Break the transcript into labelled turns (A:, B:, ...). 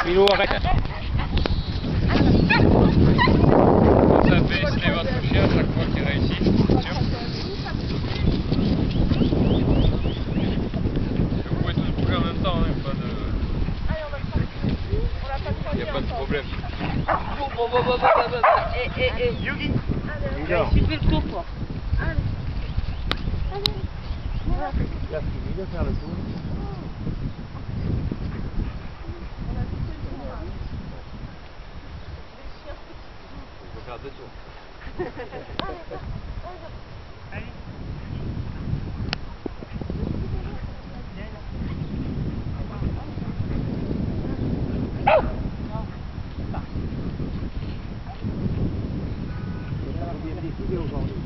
A: Milou, arrête. Ça fait essayer votre chien à chaque fois qu'il réussit, c'est sûr. Vous pouvez tous bouger en même temps, hein, pas de... Il n'y a pas de problème.
B: Yugi.
C: Tu fais le tour, quoi.
B: Il a fini de faire le tour.
A: Il faut faire 2 tours.
B: Vous bien décidé aujourd'hui.